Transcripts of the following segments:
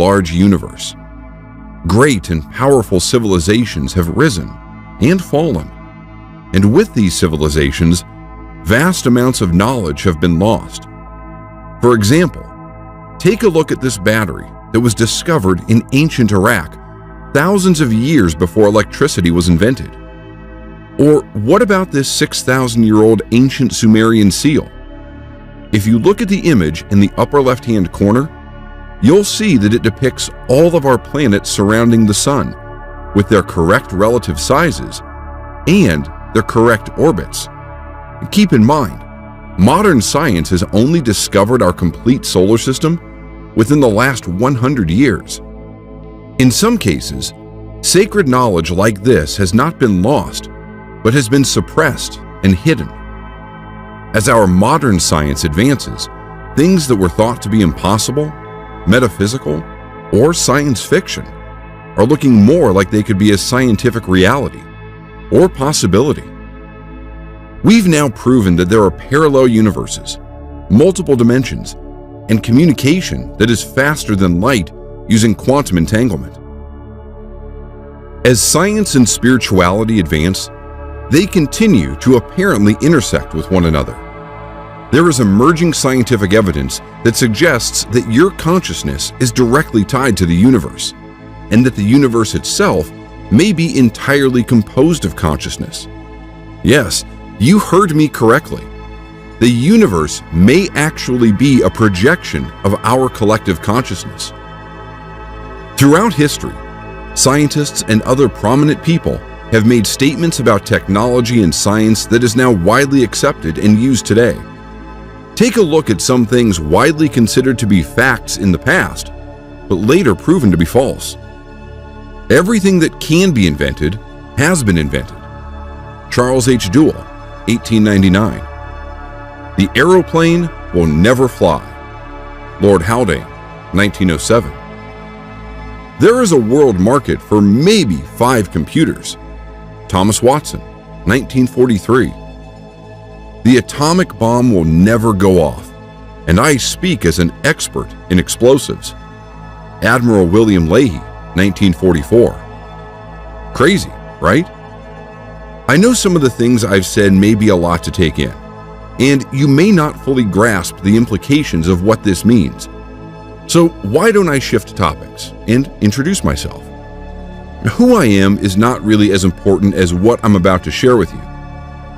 large universe. Great and powerful civilizations have risen and fallen, and with these civilizations, vast amounts of knowledge have been lost. For example, take a look at this battery that was discovered in ancient Iraq thousands of years before electricity was invented. Or what about this 6,000-year-old ancient Sumerian seal? If you look at the image in the upper left-hand corner, you'll see that it depicts all of our planets surrounding the Sun, with their correct relative sizes and their correct orbits. Keep in mind, modern science has only discovered our complete solar system within the last 100 years. In some cases, sacred knowledge like this has not been lost, but has been suppressed and hidden. As our modern science advances, things that were thought to be impossible, metaphysical, or science fiction are looking more like they could be a scientific reality or possibility. We've now proven that there are parallel universes, multiple dimensions, and communication that is faster than light using quantum entanglement. As science and spirituality advance, they continue to apparently intersect with one another. There is emerging scientific evidence that suggests that your consciousness is directly tied to the universe, and that the universe itself may be entirely composed of consciousness. Yes, you heard me correctly. The universe may actually be a projection of our collective consciousness. Throughout history, scientists and other prominent people have made statements about technology and science that is now widely accepted and used today. Take a look at some things widely considered to be facts in the past, but later proven to be false. Everything that can be invented has been invented. Charles H. Duell, 1899. The aeroplane will never fly. Lord Haldane, 1907. There is a world market for maybe 5 computers. Thomas Watson, 1943. The atomic bomb will never go off, and I speak as an expert in explosives. Admiral William Leahy, 1944. Crazy, right? I know some of the things I've said may be a lot to take in, and you may not fully grasp the implications of what this means. So why don't I shift topics and introduce myself? Who I am is not really as important as what I'm about to share with you,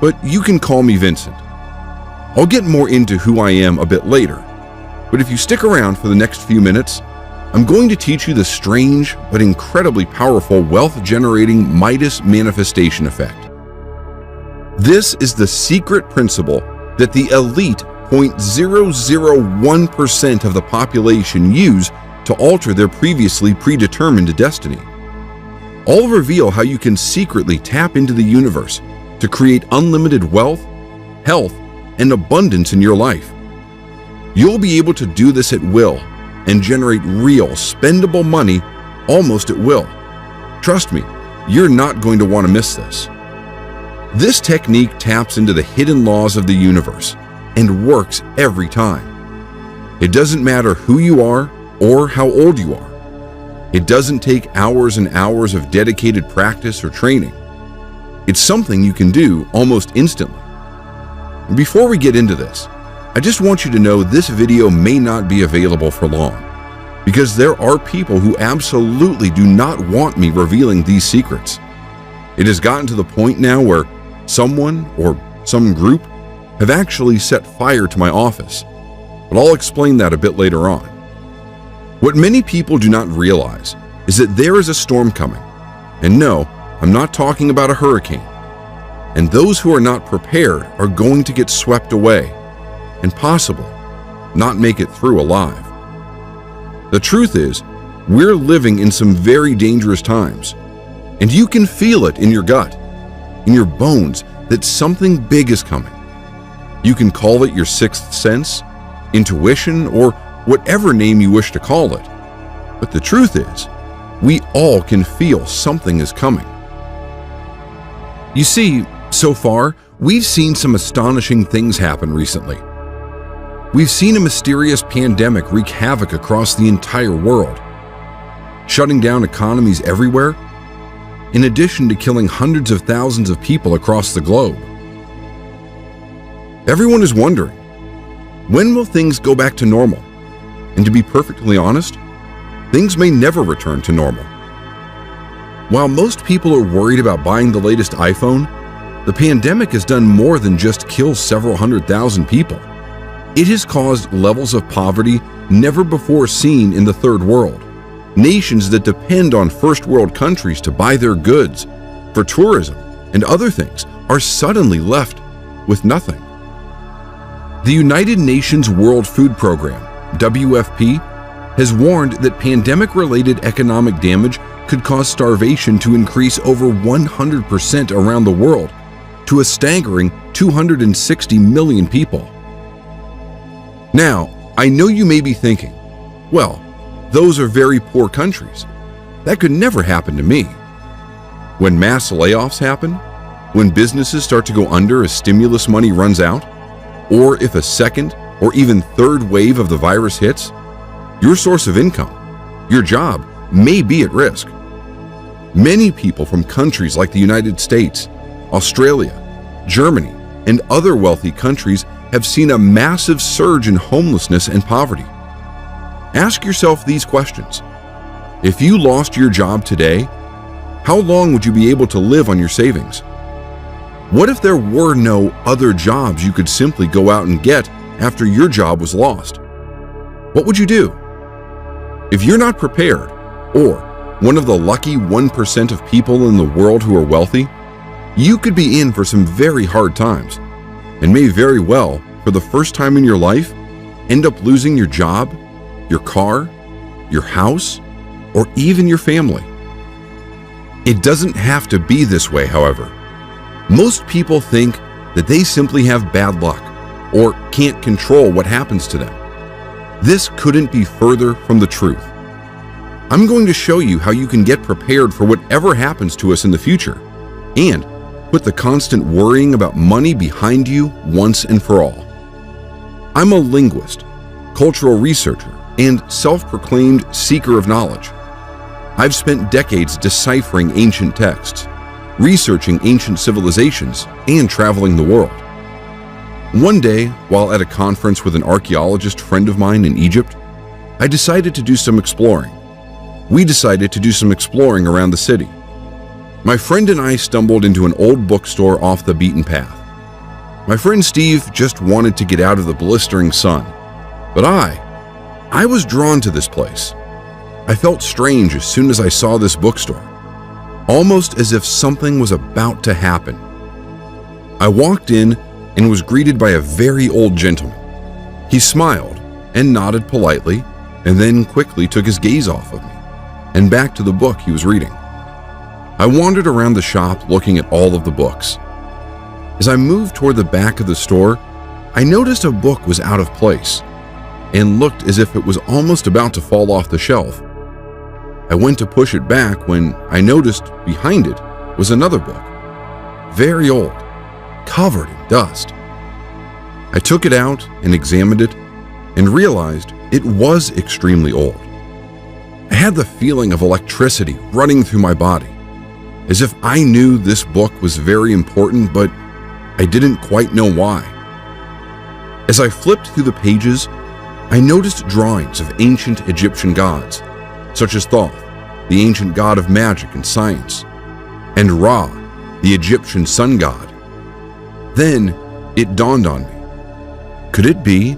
but you can call me Vincent. I'll get more into who I am a bit later, but if you stick around for the next few minutes, I'm going to teach you the strange but incredibly powerful wealth-generating Midas manifestation effect. This is the secret principle that the elite 0.001% of the population use to alter their previously predetermined destiny. I'll reveal how you can secretly tap into the universe to create unlimited wealth, health, and abundance in your life. You'll be able to do this at will and generate real, spendable money almost at will. Trust me, you're not going to want to miss this. This technique taps into the hidden laws of the universe and works every time. It doesn't matter who you are or how old you are. It doesn't take hours and hours of dedicated practice or training. It's something you can do almost instantly. Before we get into this, I just want you to know this video may not be available for long, because there are people who absolutely do not want me revealing these secrets. It has gotten to the point now where someone or some group have actually set fire to my office, but I'll explain that a bit later on. What many people do not realize is that there is a storm coming, and no, I'm not talking about a hurricane, and those who are not prepared are going to get swept away and possibly not make it through alive. The truth is, we're living in some very dangerous times, and you can feel it in your gut, in your bones, that something big is coming. You can call it your sixth sense, intuition, or whatever name you wish to call it. But the truth is, we all can feel something is coming. You see, so far, we've seen some astonishing things happen recently. We've seen a mysterious pandemic wreak havoc across the entire world, shutting down economies everywhere, in addition to killing hundreds of thousands of people across the globe. Everyone is wondering, when will things go back to normal? And to be perfectly honest, things may never return to normal. While most people are worried about buying the latest iPhone, the pandemic has done more than just kill several 100,000 people. It has caused levels of poverty never before seen in the third world. Nations that depend on first world countries to buy their goods, for tourism and other things, are suddenly left with nothing. The United Nations World Food Program, WFP, has warned that pandemic-related economic damage could cause starvation to increase over 100% around the world to a staggering 260 million people. Now, I know you may be thinking, well, those are very poor countries. That could never happen to me. When mass layoffs happen, when businesses start to go under as stimulus money runs out, or if a second or even third wave of the virus hits, your source of income, your job, may be at risk. Many people from countries like the United States, Australia, Germany, and other wealthy countries have seen a massive surge in homelessness and poverty. Ask yourself these questions. If you lost your job today, how long would you be able to live on your savings? What if there were no other jobs you could simply go out and get after your job was lost? What would you do? If you're not prepared, or one of the lucky 1% of people in the world who are wealthy, you could be in for some very hard times, and may very well, for the first time in your life, end up losing your job, your car, your house, or even your family. It doesn't have to be this way, however. Most people think that they simply have bad luck or can't control what happens to them. This couldn't be further from the truth. I'm going to show you how you can get prepared for whatever happens to us in the future and put the constant worrying about money behind you once and for all. I'm a linguist, cultural researcher, and self-proclaimed seeker of knowledge. I've spent decades deciphering ancient texts, researching ancient civilizations, and traveling the world. One day, while at a conference with an archaeologist friend of mine in Egypt, I decided to do some exploring. We decided to do some exploring around the city. My friend and I stumbled into an old bookstore off the beaten path. My friend Steve just wanted to get out of the blistering sun, but I was drawn to this place. I felt strange as soon as I saw this bookstore, almost as if something was about to happen. I walked in and was greeted by a very old gentleman. He smiled and nodded politely, and then quickly took his gaze off of me and back to the book he was reading. I wandered around the shop looking at all of the books. As I moved toward the back of the store, I noticed a book was out of place and looked as if it was almost about to fall off the shelf. I went to push it back when I noticed behind it was another book, very old, covered in dust. I took it out and examined it and realized it was extremely old. I had the feeling of electricity running through my body, as if I knew this book was very important, but I didn't quite know why. As I flipped through the pages, I noticed drawings of ancient Egyptian gods, such as Thoth, the ancient god of magic and science, and Ra, the Egyptian sun god. Then it dawned on me. Could it be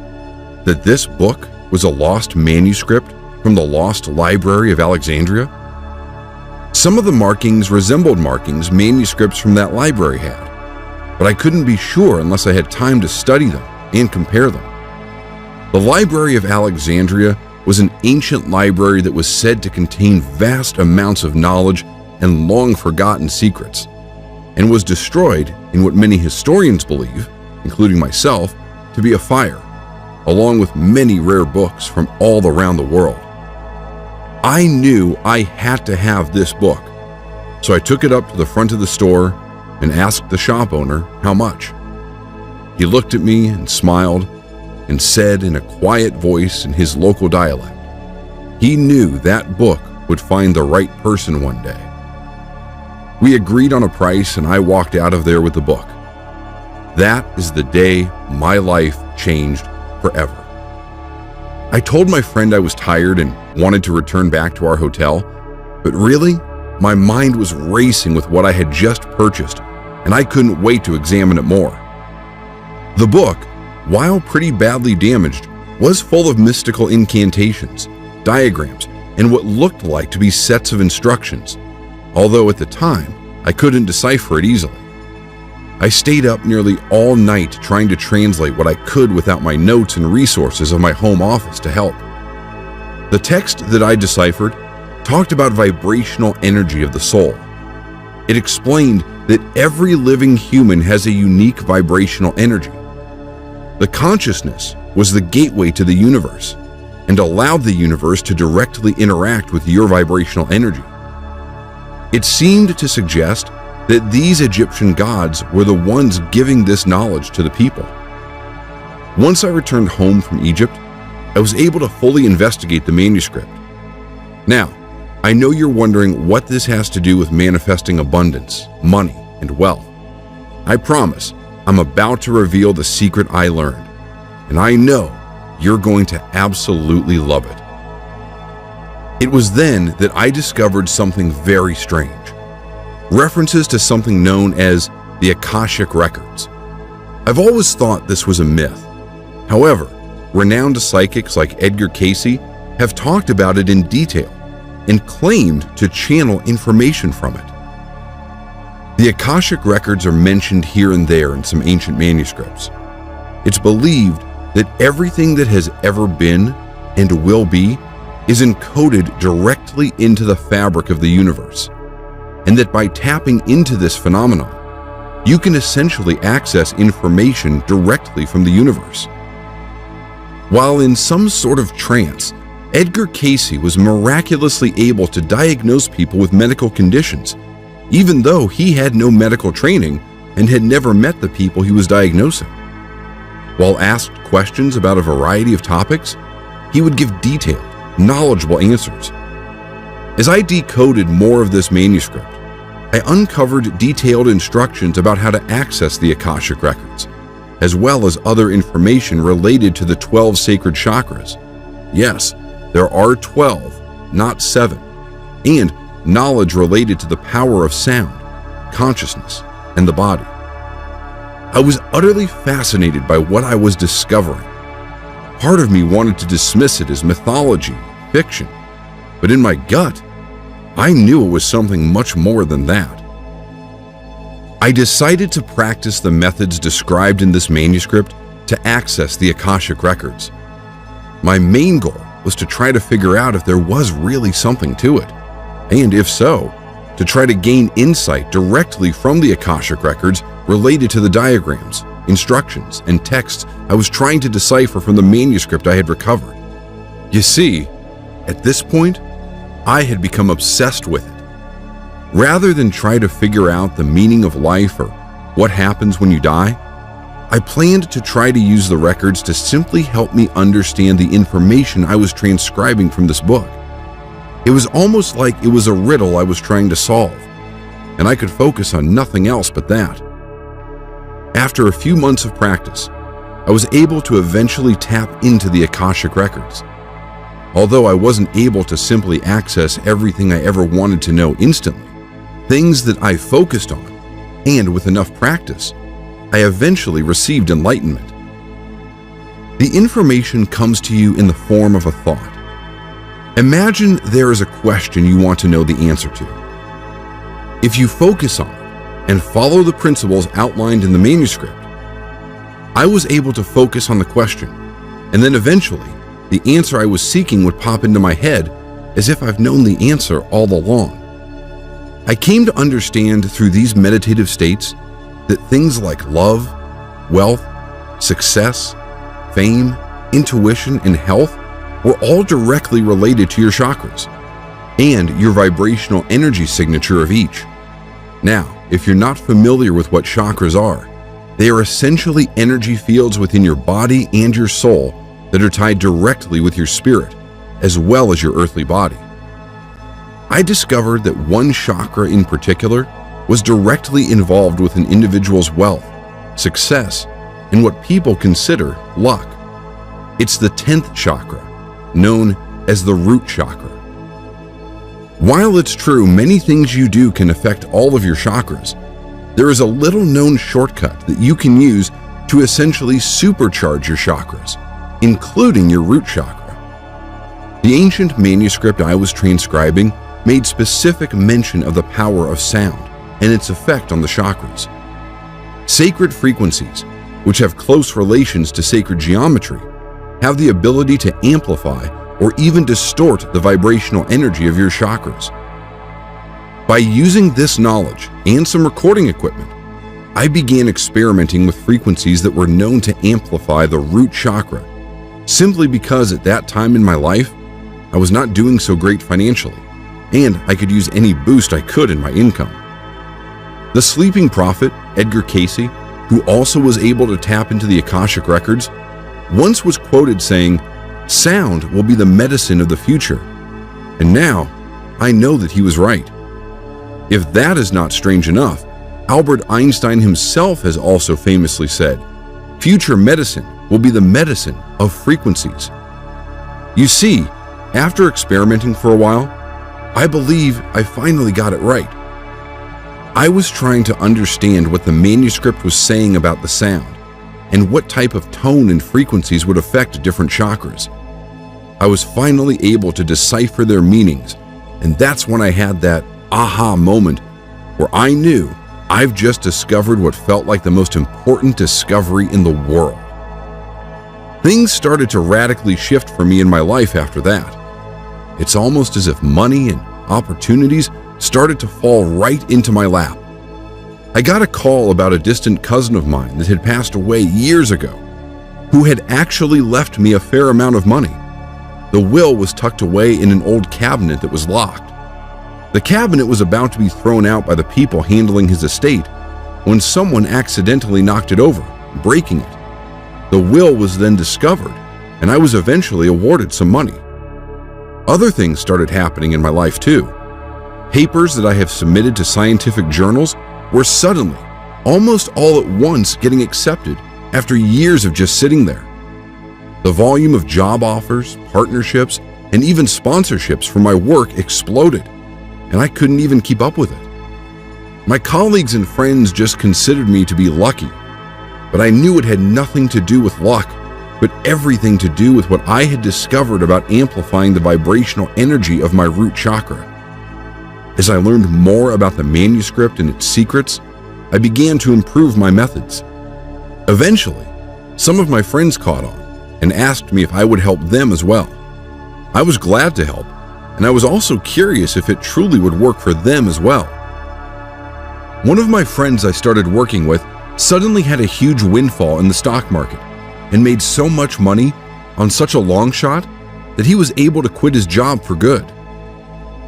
that this book was a lost manuscript from the lost library of Alexandria? Some of the markings resembled markings manuscripts from that library had, but I couldn't be sure unless I had time to study them and compare them. The Library of Alexandria was an ancient library that was said to contain vast amounts of knowledge and long-forgotten secrets, and was destroyed in what many historians believe, including myself, to be a fire, along with many rare books from all around the world. I knew I had to have this book, so I took it up to the front of the store and asked the shop owner how much. He looked at me and smiled and said in a quiet voice in his local dialect, he knew that book would find the right person one day. We agreed on a price and I walked out of there with the book. That is the day my life changed forever. I told my friend I was tired and wanted to return back to our hotel, but really, my mind was racing with what I had just purchased, and I couldn't wait to examine it more. The book, while pretty badly damaged, was full of mystical incantations, diagrams, and what looked like to be sets of instructions, although at the time, I couldn't decipher it easily. I stayed up nearly all night trying to translate what I could without my notes and resources of my home office to help. The text that I deciphered talked about vibrational energy of the soul. It explained that every living human has a unique vibrational energy. The consciousness was the gateway to the universe and allowed the universe to directly interact with your vibrational energy. It seemed to suggest that these Egyptian gods were the ones giving this knowledge to the people. Once I returned home from Egypt, I was able to fully investigate the manuscript. Now, I know you're wondering what this has to do with manifesting abundance, money, and wealth. I promise, I'm about to reveal the secret I learned, and I know you're going to absolutely love it. It was then that I discovered something very strange. References to something known as the Akashic Records. I've always thought this was a myth. However, renowned psychics like Edgar Cayce have talked about it in detail and claimed to channel information from it. The Akashic Records are mentioned here and there in some ancient manuscripts. It's believed that everything that has ever been and will be is encoded directly into the fabric of the universe, and that by tapping into this phenomenon, you can essentially access information directly from the universe. While in some sort of trance, Edgar Cayce was miraculously able to diagnose people with medical conditions, even though he had no medical training and had never met the people he was diagnosing. While asked questions about a variety of topics, he would give detailed, knowledgeable answers. As I decoded more of this manuscript, I uncovered detailed instructions about how to access the Akashic Records, as well as other information related to the 12 sacred chakras. Yes, there are 12, not 7, and knowledge related to the power of sound, consciousness, and the body. I was utterly fascinated by what I was discovering. Part of me wanted to dismiss it as mythology, fiction, but in my gut, I knew it was something much more than that. I decided to practice the methods described in this manuscript to access the Akashic Records. My main goal was to try to figure out if there was really something to it, and if so, to try to gain insight directly from the Akashic Records related to the diagrams, instructions, and texts I was trying to decipher from the manuscript I had recovered. You see, at this point, I had become obsessed with it. Rather than try to figure out the meaning of life or what happens when you die, I planned to try to use the records to simply help me understand the information I was transcribing from this book. It was almost like it was a riddle I was trying to solve, and I could focus on nothing else but that. After a few months of practice, I was able to eventually tap into the Akashic Records. Although I wasn't able to simply access everything I ever wanted to know instantly, things that I focused on, and with enough practice, I eventually received enlightenment. The information comes to you in the form of a thought. Imagine there is a question you want to know the answer to. If you focus on it and follow the principles outlined in the manuscript, I was able to focus on the question, and then eventually, the answer I was seeking would pop into my head as if I've known the answer all along. I came to understand through these meditative states that things like love, wealth, success, fame, intuition, and health were all directly related to your chakras and your vibrational energy signature of each. Now, if you're not familiar with what chakras are, they are essentially energy fields within your body and your soul that are tied directly with your spirit, as well as your earthly body. I discovered that one chakra in particular was directly involved with an individual's wealth, success, and what people consider luck. It's the 10th chakra, known as the root chakra. While it's true many things you do can affect all of your chakras, there is a little-known shortcut that you can use to essentially supercharge your chakras, including your root chakra. The ancient manuscript I was transcribing made specific mention of the power of sound and its effect on the chakras. Sacred frequencies, which have close relations to sacred geometry, have the ability to amplify or even distort the vibrational energy of your chakras. By using this knowledge and some recording equipment, I began experimenting with frequencies that were known to amplify the root chakra, simply because at that time in my life, I was not doing so great financially, and I could use any boost I could in my income. The sleeping prophet, Edgar Cayce, who also was able to tap into the Akashic records, once was quoted saying, "Sound will be the medicine of the future." And now, I know that he was right. If that is not strange enough, Albert Einstein himself has also famously said, "Future medicine will be the medicine of frequencies." You see, after experimenting for a while, I believe I finally got it right. I was trying to understand what the manuscript was saying about the sound and what type of tone and frequencies would affect different chakras. I was finally able to decipher their meanings, and that's when I had that aha moment where I knew I've just discovered what felt like the most important discovery in the world. Things started to radically shift for me in my life after that. It's almost as if money and opportunities started to fall right into my lap. I got a call about a distant cousin of mine that had passed away years ago, who had actually left me a fair amount of money. The will was tucked away in an old cabinet that was locked. The cabinet was about to be thrown out by the people handling his estate when someone accidentally knocked it over, breaking it. The will was then discovered, and I was eventually awarded some money. Other things started happening in my life too. Papers that I have submitted to scientific journals were suddenly, almost all at once, getting accepted after years of just sitting there. The volume of job offers, partnerships, and even sponsorships for my work exploded, and I couldn't even keep up with it. My colleagues and friends just considered me to be lucky, but I knew it had nothing to do with luck, but everything to do with what I had discovered about amplifying the vibrational energy of my root chakra. As I learned more about the manuscript and its secrets, I began to improve my methods. Eventually, some of my friends caught on and asked me if I would help them as well. I was glad to help, and I was also curious if it truly would work for them as well. One of my friends I started working with suddenly had a huge windfall in the stock market and made so much money on such a long shot that he was able to quit his job for good.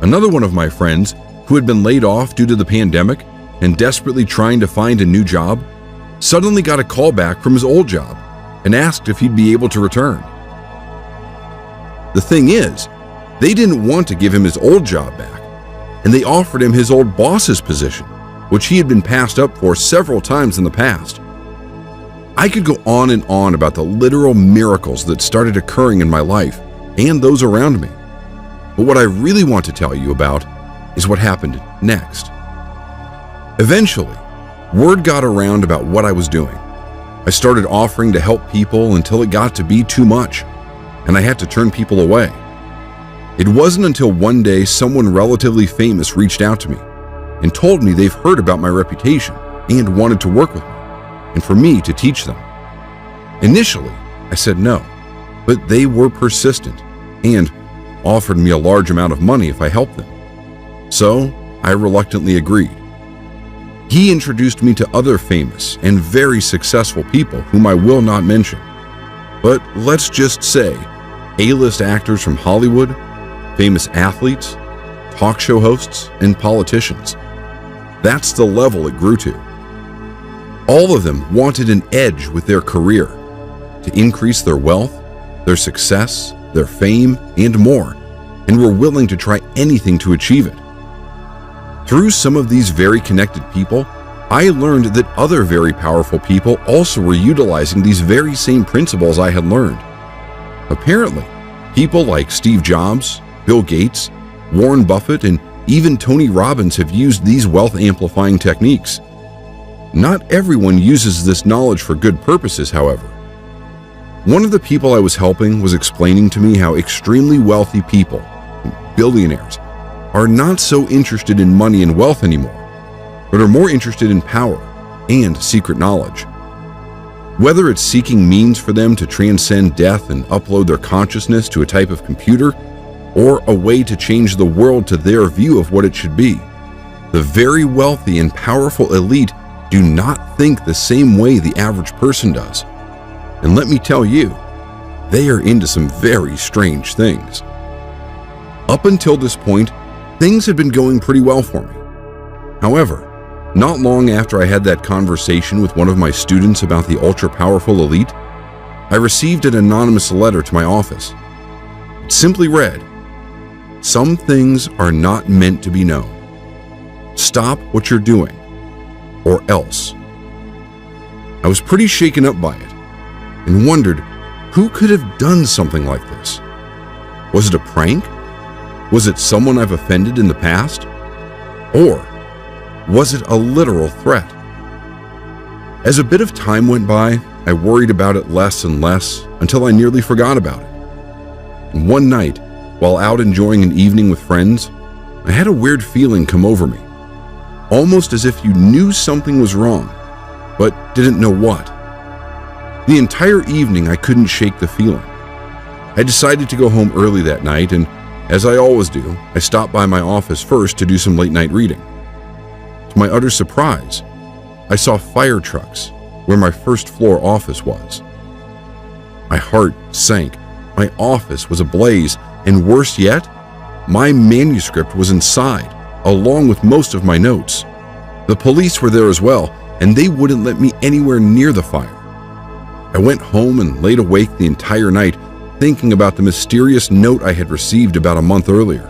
Another one of my friends, who had been laid off due to the pandemic and desperately trying to find a new job, suddenly got a call back from his old job and asked if he'd be able to return. The thing is, they didn't want to give him his old job back, and they offered him his old boss's position, which he had been passed up for several times in the past. I could go on and on about the literal miracles that started occurring in my life and those around me. But what I really want to tell you about is what happened next. Eventually, word got around about what I was doing. I started offering to help people until it got to be too much, and I had to turn people away. It wasn't until one day someone relatively famous reached out to me and told me they've heard about my reputation and wanted to work with me, and for me to teach them. Initially, I said no, but they were persistent and offered me a large amount of money if I helped them. So I reluctantly agreed. He introduced me to other famous and very successful people whom I will not mention. But let's just say A-list actors from Hollywood, famous athletes, talk show hosts, and politicians. That's the level it grew to. All of them wanted an edge with their career, to increase their wealth, their success, their fame, and more. and were willing to try anything to achieve it. Through some of these very connected people, I learned that other very powerful people also were utilizing these very same principles I had learned. Apparently, people like Steve Jobs, Bill Gates, Warren Buffett, and even Tony Robbins have used these wealth-amplifying techniques. Not everyone uses this knowledge for good purposes, however. One of the people I was helping was explaining to me how extremely wealthy people, billionaires, are not so interested in money and wealth anymore, but are more interested in power and secret knowledge. Whether it's seeking means for them to transcend death and upload their consciousness to a type of computer, or a way to change the world to their view of what it should be, the very wealthy and powerful elite do not think the same way the average person does. And let me tell you, they are into some very strange things. Up until this point, things had been going pretty well for me. However, not long after I had that conversation with one of my students about the ultra-powerful elite, I received an anonymous letter to my office. It simply read, "Some things are not meant to be known. Stop what you're doing, or else." I was pretty shaken up by it and wondered who could have done something like this. Was it a prank? Was it someone I've offended in the past? Or was it a literal threat? As a bit of time went by, I worried about it less and less until I nearly forgot about it. And one night, while out enjoying an evening with friends, I had a weird feeling come over me, almost as if you knew something was wrong, but didn't know what. The entire evening, I couldn't shake the feeling. I decided to go home early that night, and as I always do, I stopped by my office first to do some late-night reading. To my utter surprise, I saw fire trucks where my first-floor office was. My heart sank. My office was ablaze, and worse yet, my manuscript was inside, along with most of my notes. The police were there as well, and they wouldn't let me anywhere near the fire. I went home and laid awake the entire night, thinking about the mysterious note I had received about a month earlier.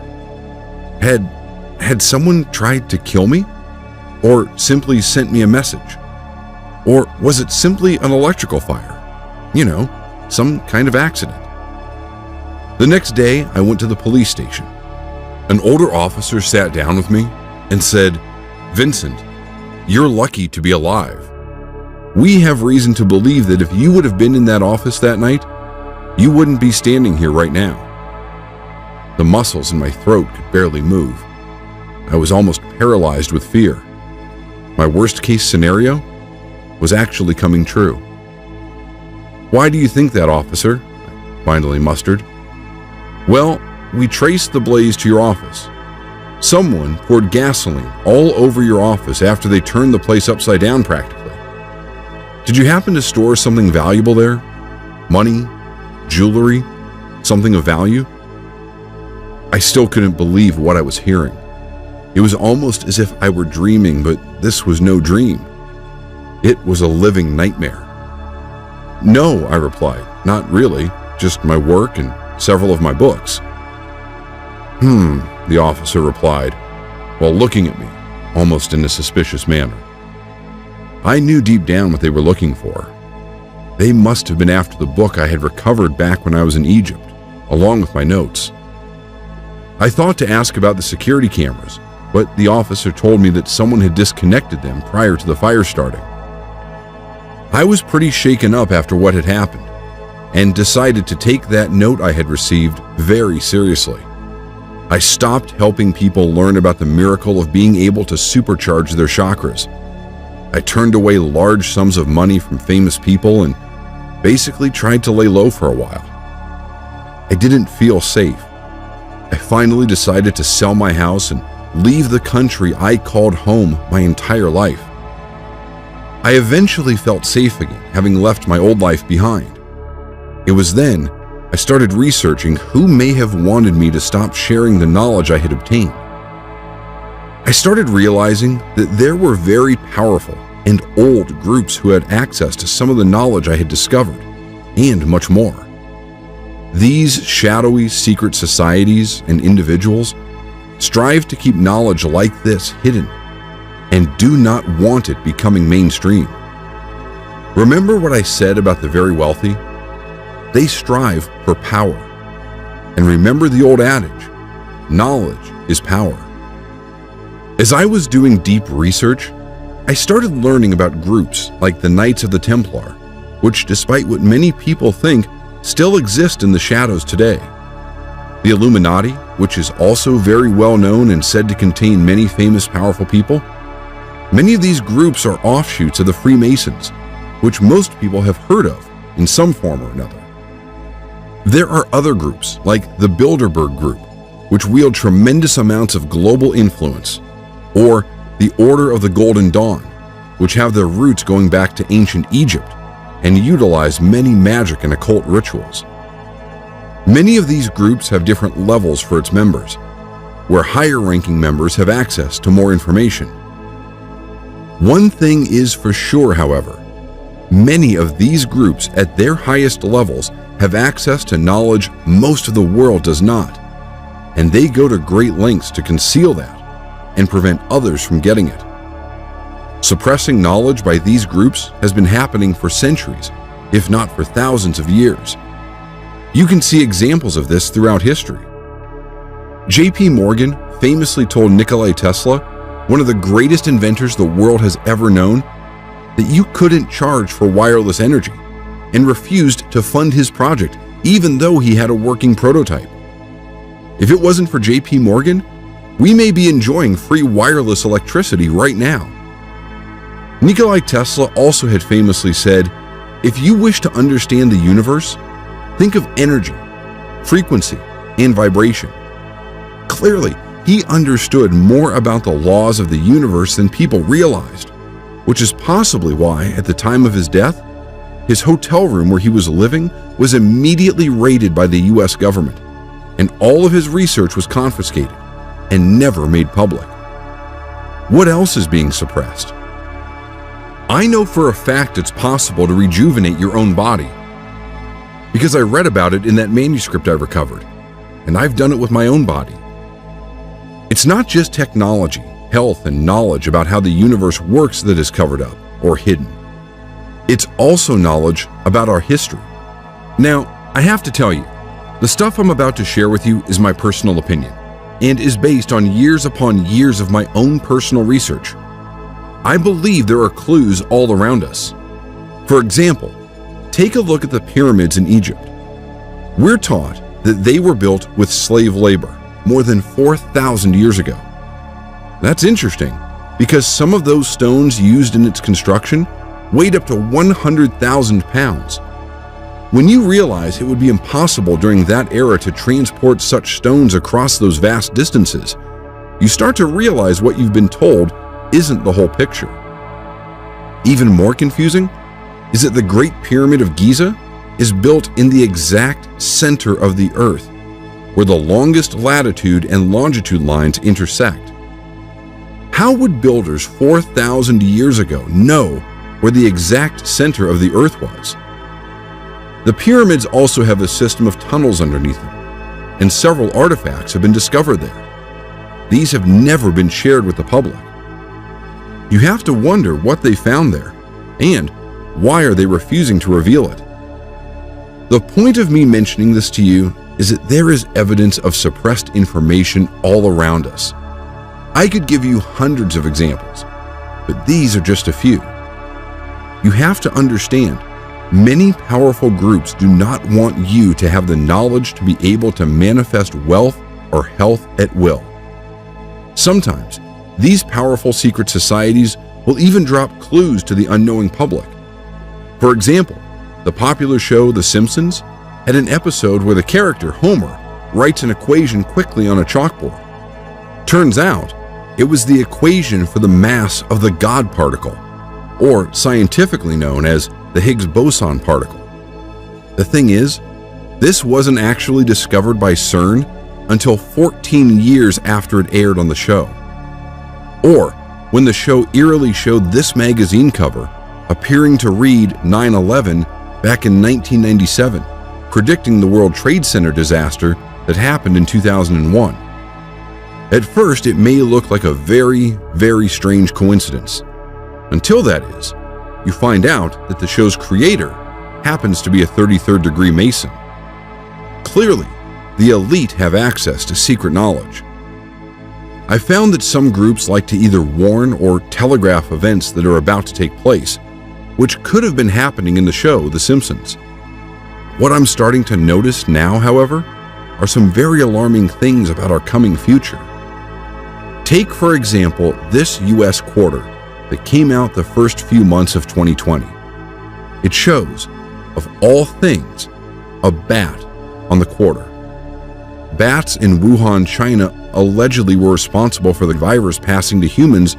Had someone tried to kill me? Or simply sent me a message? Or was it simply an electrical fire? You know, some kind of accident. The next day, I went to the police station. An older officer sat down with me and said, "Vincent, you're lucky to be alive. We have reason to believe that if you would have been in that office that night, you wouldn't be standing here right now." The muscles in my throat could barely move. I was almost paralyzed with fear. My worst-case scenario was actually coming true. "Why do you think that, officer?" I finally mustered. "Well, we traced the blaze to your office. Someone poured gasoline all over your office after they turned the place upside down practically. Did you happen to store something valuable there? Money? Jewelry? Something of value?" I still couldn't believe what I was hearing. It was almost as if I were dreaming, but this was no dream. It was a living nightmare. "No," I replied, "not really, just my work and several of my books." The officer replied, while looking at me, almost in a suspicious manner. I knew deep down what they were looking for. They must have been after the book I had recovered back when I was in Egypt, along with my notes. I thought to ask about the security cameras, but the officer told me that someone had disconnected them prior to the fire starting. I was pretty shaken up after what had happened, and decided to take that note I had received very seriously. I stopped helping people learn about the miracle of being able to supercharge their chakras. I turned away large sums of money from famous people and basically tried to lay low for a while. I didn't feel safe. I finally decided to sell my house and leave the country I called home my entire life. I eventually felt safe again, having left my old life behind. It was then I started researching who may have wanted me to stop sharing the knowledge I had obtained. I started realizing that there were very powerful and old groups who had access to some of the knowledge I had discovered, and much more. These shadowy secret societies and individuals strive to keep knowledge like this hidden and do not want it becoming mainstream. Remember what I said about the very wealthy? They strive for power. And remember the old adage, knowledge is power. As I was doing deep research, I started learning about groups like the Knights of the Templar, which, despite what many people think, still exist in the shadows today. The Illuminati, which is also very well known and said to contain many famous, powerful people. Many of these groups are offshoots of the Freemasons, which most people have heard of in some form or another. There are other groups like the Bilderberg Group, which wield tremendous amounts of global influence, or the Order of the Golden Dawn, which have their roots going back to ancient Egypt and utilize many magic and occult rituals. Many of these groups have different levels for its members, where higher-ranking members have access to more information. One thing is for sure, however, many of these groups at their highest levels have access to knowledge most of the world does not, and they go to great lengths to conceal that and prevent others from getting it. Suppressing knowledge by these groups has been happening for centuries, if not for thousands of years. You can see examples of this throughout history. J.P. Morgan famously told Nikola Tesla, one of the greatest inventors the world has ever known, that you couldn't charge for wireless energy, and refused to fund his project even though he had a working prototype. If it wasn't for J.P. Morgan, we may be enjoying free wireless electricity right now. Nikola Tesla also had famously said, if you wish to understand the universe, think of energy, frequency, and vibration. Clearly, he understood more about the laws of the universe than people realized, which is possibly why, at the time of his death, his hotel room where he was living was immediately raided by the US government, and all of his research was confiscated and never made public. What else is being suppressed? I know for a fact it's possible to rejuvenate your own body, because I read about it in that manuscript I recovered, and I've done it with my own body. It's not just technology, health, and knowledge about how the universe works that is covered up or hidden. It's also knowledge about our history. Now, I have to tell you, the stuff I'm about to share with you is my personal opinion and is based on years upon years of my own personal research. I believe there are clues all around us. For example, take a look at the pyramids in Egypt. We're taught that they were built with slave labor more than 4,000 years ago. That's interesting because some of those stones used in its construction weighed up to 100,000 pounds. When you realize it would be impossible during that era to transport such stones across those vast distances, you start to realize what you've been told isn't the whole picture. Even more confusing is that the Great Pyramid of Giza is built in the exact center of the Earth, where the longest latitude and longitude lines intersect. How would builders 4,000 years ago know where the exact center of the Earth was? The pyramids also have a system of tunnels underneath them, and several artifacts have been discovered there. These have never been shared with the public. You have to wonder what they found there, and why are they refusing to reveal it? The point of me mentioning this to you is that there is evidence of suppressed information all around us. I could give you hundreds of examples, but these are just a few. You have to understand, many powerful groups do not want you to have the knowledge to be able to manifest wealth or health at will. Sometimes, these powerful secret societies will even drop clues to the unknowing public. For example, the popular show The Simpsons had an episode where the character Homer writes an equation quickly on a chalkboard. Turns out, it was the equation for the mass of the God particle, or scientifically known as the Higgs boson particle. The thing is, this wasn't actually discovered by CERN until 14 years after it aired on the show. Or when the show eerily showed this magazine cover appearing to read 9/11 back in 1997, predicting the World Trade Center disaster that happened in 2001. At first, it may look like a very, very strange coincidence. Until that is, you find out that the show's creator happens to be a 33rd degree Mason. Clearly, the elite have access to secret knowledge. I found that some groups like to either warn or telegraph events that are about to take place, which could have been happening in the show The Simpsons. What I'm starting to notice now, however, are some very alarming things about our coming future. Take, for example, this US quarter that came out the first few months of 2020. It shows, of all things, a bat on the quarter. Bats in Wuhan, China allegedly were responsible for the virus passing to humans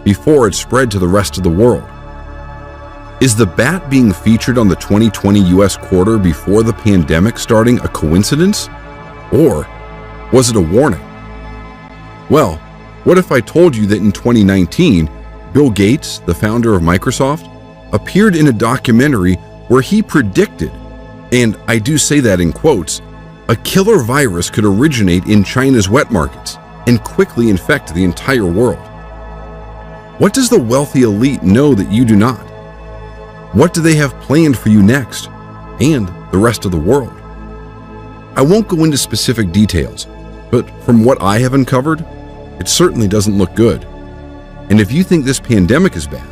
before it spread to the rest of the world. Is the bat being featured on the 2020 US quarter before the pandemic starting a coincidence? Or was it a warning? Well, what if I told you that in 2019, Bill Gates, the founder of Microsoft, appeared in a documentary where he predicted, and I do say that in quotes, a killer virus could originate in China's wet markets and quickly infect the entire world. What does the wealthy elite know that you do not? What do they have planned for you next, and the rest of the world? I won't go into specific details, but from what I have uncovered, it certainly doesn't look good. And if you think this pandemic is bad,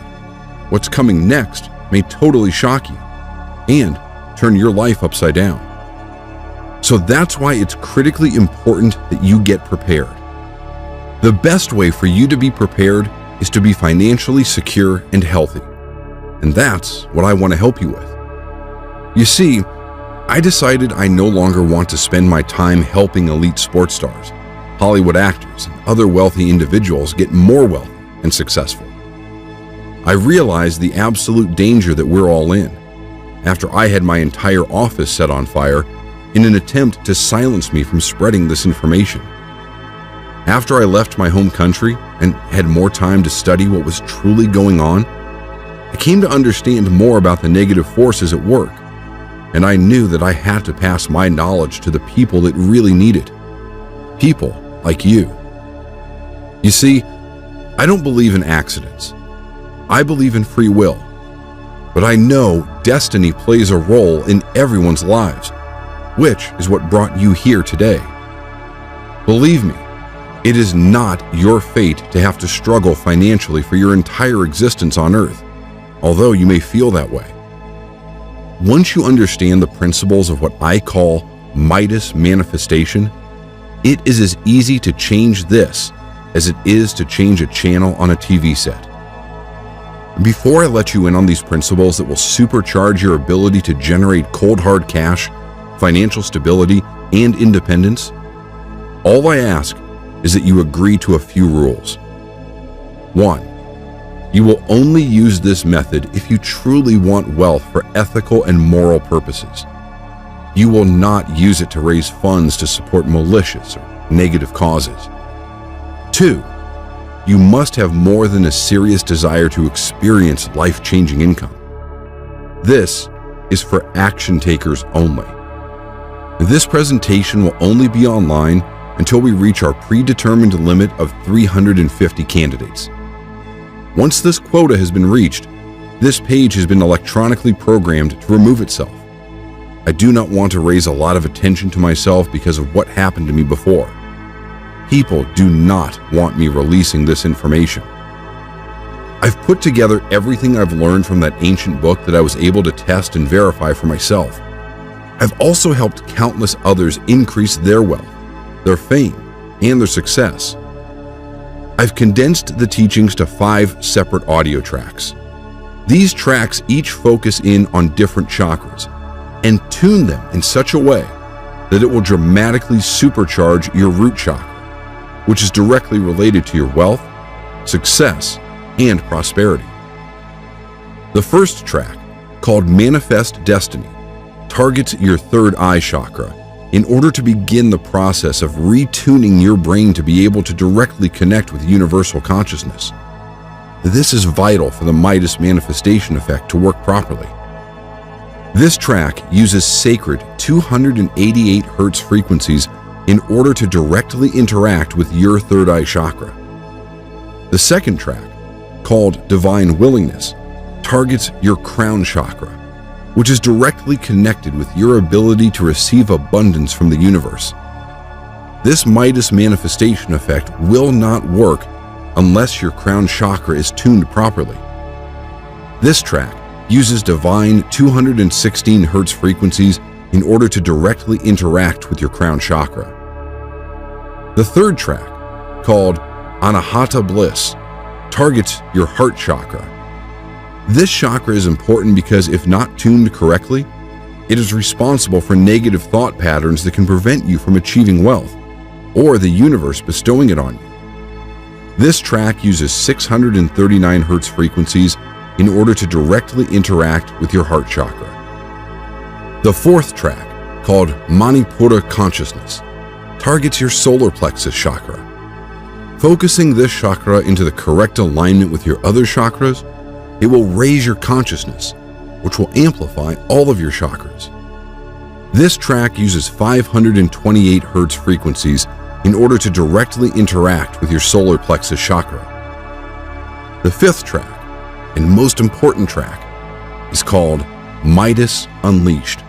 what's coming next may totally shock you and turn your life upside down. So that's why it's critically important that you get prepared. The best way for you to be prepared is to be financially secure and healthy. And that's what I want to help you with. You see, I decided I no longer want to spend my time helping elite sports stars, Hollywood actors, and other wealthy individuals get more wealthy and successful. I realized the absolute danger that we're all in after I had my entire office set on fire in an attempt to silence me from spreading this information. After I left my home country and had more time to study what was truly going on, I came to understand more about the negative forces at work, and I knew that I had to pass my knowledge to the people that really need it. People like you. You see, I don't believe in accidents. I believe in free will. But I know destiny plays a role in everyone's lives, which is what brought you here today. Believe me, it is not your fate to have to struggle financially for your entire existence on Earth, although you may feel that way. Once you understand the principles of what I call Midas manifestation, it is as easy to change this as it is to change a channel on a TV set. Before I let you in on these principles that will supercharge your ability to generate cold hard cash, financial stability, and independence, all I ask is that you agree to a few rules. 1. You will only use this method if you truly want wealth for ethical and moral purposes. You will not use it to raise funds to support malicious or negative causes. 2. You must have more than a serious desire to experience life-changing income. This is for action takers only. This presentation will only be online until we reach our predetermined limit of 350 candidates. Once this quota has been reached, this page has been electronically programmed to remove itself. I do not want to raise a lot of attention to myself because of what happened to me before. People do not want me releasing this information. I've put together everything I've learned from that ancient book that I was able to test and verify for myself. I've also helped countless others increase their wealth, their fame, and their success. I've condensed the teachings to 5 separate audio tracks. These tracks each focus in on different chakras and tune them in such a way that it will dramatically supercharge your root chakra, which is directly related to your wealth, success, and prosperity. The first track, called Manifest Destiny, targets your third eye chakra in order to begin the process of retuning your brain to be able to directly connect with universal consciousness. This is vital for the Midas manifestation effect to work properly. This track uses sacred 288 Hz frequencies in order to directly interact with your third eye chakra. The second track, called Divine Willingness, targets your crown chakra, which is directly connected with your ability to receive abundance from the universe. This Midas manifestation effect will not work unless your crown chakra is tuned properly. This track uses divine 216 Hz frequencies in order to directly interact with your crown chakra. The third track, called Anahata Bliss, targets your heart chakra. This chakra is important because if not tuned correctly, it is responsible for negative thought patterns that can prevent you from achieving wealth, or the universe bestowing it on you. This track uses 639 Hz frequencies in order to directly interact with your heart chakra. The fourth track, called Manipura Consciousness, targets your solar plexus chakra. Focusing this chakra into the correct alignment with your other chakras, it will raise your consciousness, which will amplify all of your chakras. This track uses 528 Hz frequencies in order to directly interact with your solar plexus chakra. The fifth track, and most important track, is called Midas Unleashed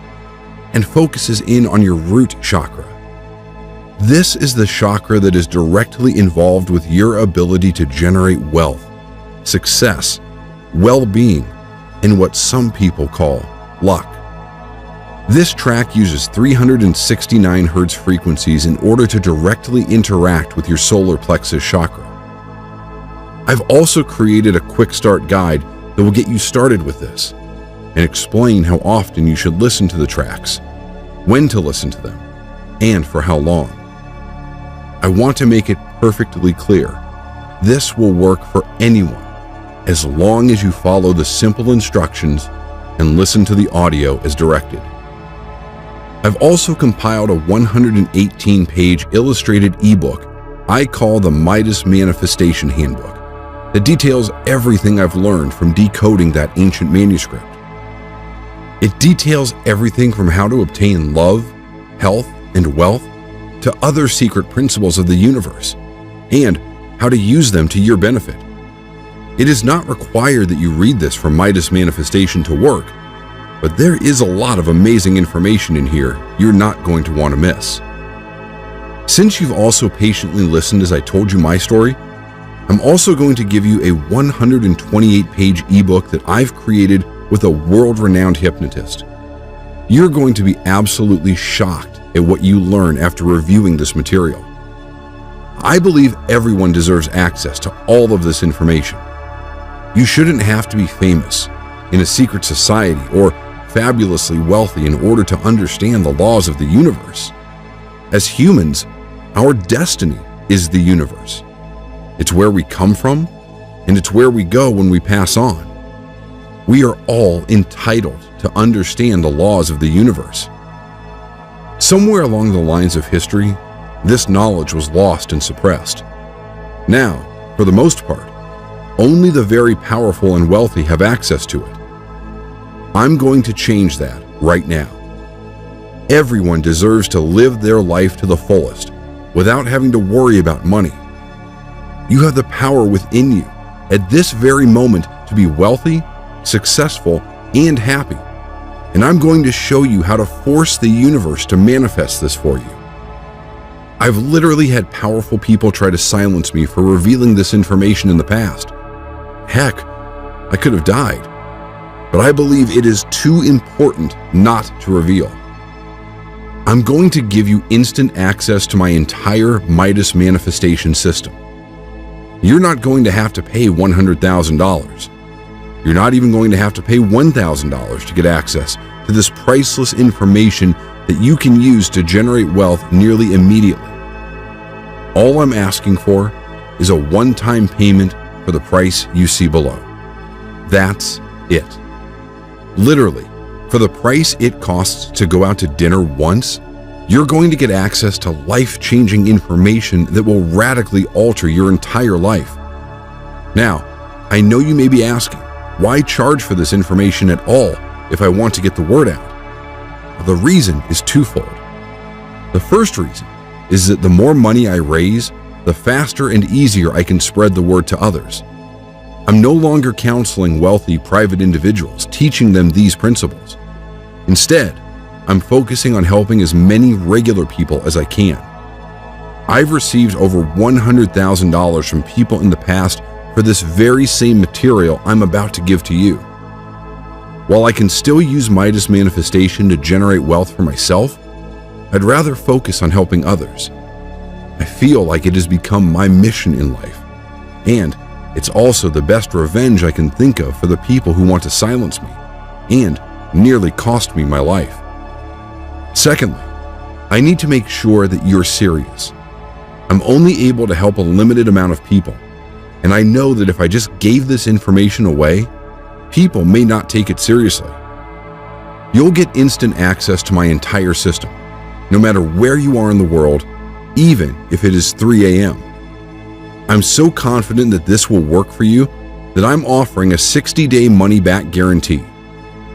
and focuses in on your root chakra. This is the chakra that is directly involved with your ability to generate wealth, success, well-being, and what some people call luck. This track uses 369 Hz frequencies in order to directly interact with your solar plexus chakra. I've also created a quick start guide that will get you started with this and explain how often you should listen to the tracks, when to listen to them, and for how long. I want to make it perfectly clear. This will work for anyone as long as you follow the simple instructions and listen to the audio as directed. I've also compiled a 118-page illustrated ebook I call the Midas Manifestation Handbook that details everything I've learned from decoding that ancient manuscript. It details everything from how to obtain love, health, and wealth to other secret principles of the universe and how to use them to your benefit. It is not required that you read this for Midas manifestation to work, but there is a lot of amazing information in here you're not going to want to miss. Since you've also patiently listened as I told you my story, I'm also going to give you a 128-page ebook that I've created with a world-renowned hypnotist. You're going to be absolutely shocked at what you learn after reviewing this material. I believe everyone deserves access to all of this information. You shouldn't have to be famous, in a secret society, or fabulously wealthy in order to understand the laws of the universe. As humans, our destiny is the universe. It's where we come from, and it's where we go when we pass on. We are all entitled to understand the laws of the universe. Somewhere along the lines of history, this knowledge was lost and suppressed. Now, for the most part, only the very powerful and wealthy have access to it. I'm going to change that right now. Everyone deserves to live their life to the fullest without having to worry about money. You have the power within you at this very moment to be wealthy, successful, and happy. And I'm going to show you how to force the universe to manifest this for you. I've literally had powerful people try to silence me for revealing this information in the past. Heck, I could have died. But I believe it is too important not to reveal. I'm going to give you instant access to my entire Midas manifestation system. You're not going to have to pay $100,000. You're not even going to have to pay $1,000 to get access to this priceless information that you can use to generate wealth nearly immediately. All I'm asking for is a one-time payment for the price you see below. That's it. Literally, for the price it costs to go out to dinner once, you're going to get access to life-changing information that will radically alter your entire life. Now, I know you may be asking, why charge for this information at all if I want to get the word out. The reason is twofold. The first reason is that the more money I raise, the faster and easier I can spread the word to others. I'm no longer counseling wealthy private individuals, teaching them these principles. Instead, I'm focusing on helping as many regular people as I can. I've received over $100,000 from people in the past for this very same material I'm about to give to you. While I can still use Midas manifestation to generate wealth for myself, I'd rather focus on helping others. I feel like it has become my mission in life, and it's also the best revenge I can think of for the people who want to silence me and nearly cost me my life. Secondly, I need to make sure that you're serious. I'm only able to help a limited amount of people, and I know that if I just gave this information away, people may not take it seriously. You'll get instant access to my entire system, no matter where you are in the world, even if it is 3 a.m. I'm so confident that this will work for you that I'm offering a 60-day money-back guarantee.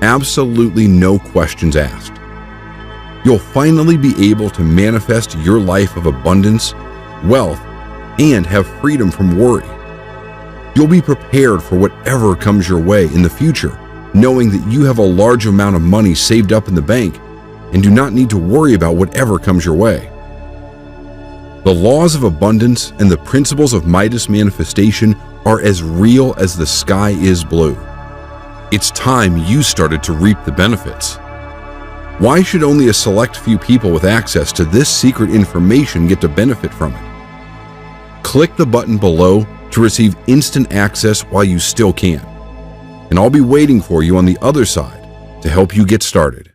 Absolutely no questions asked. You'll finally be able to manifest your life of abundance, wealth, and have freedom from worry. You'll be prepared for whatever comes your way in the future, knowing that you have a large amount of money saved up in the bank and do not need to worry about whatever comes your way. The laws of abundance and the principles of Midas manifestation are as real as the sky is blue. It's time you started to reap the benefits. Why should only a select few people with access to this secret information get to benefit from it? Click the button below to receive instant access while you still can, and I'll be waiting for you on the other side to help you get started.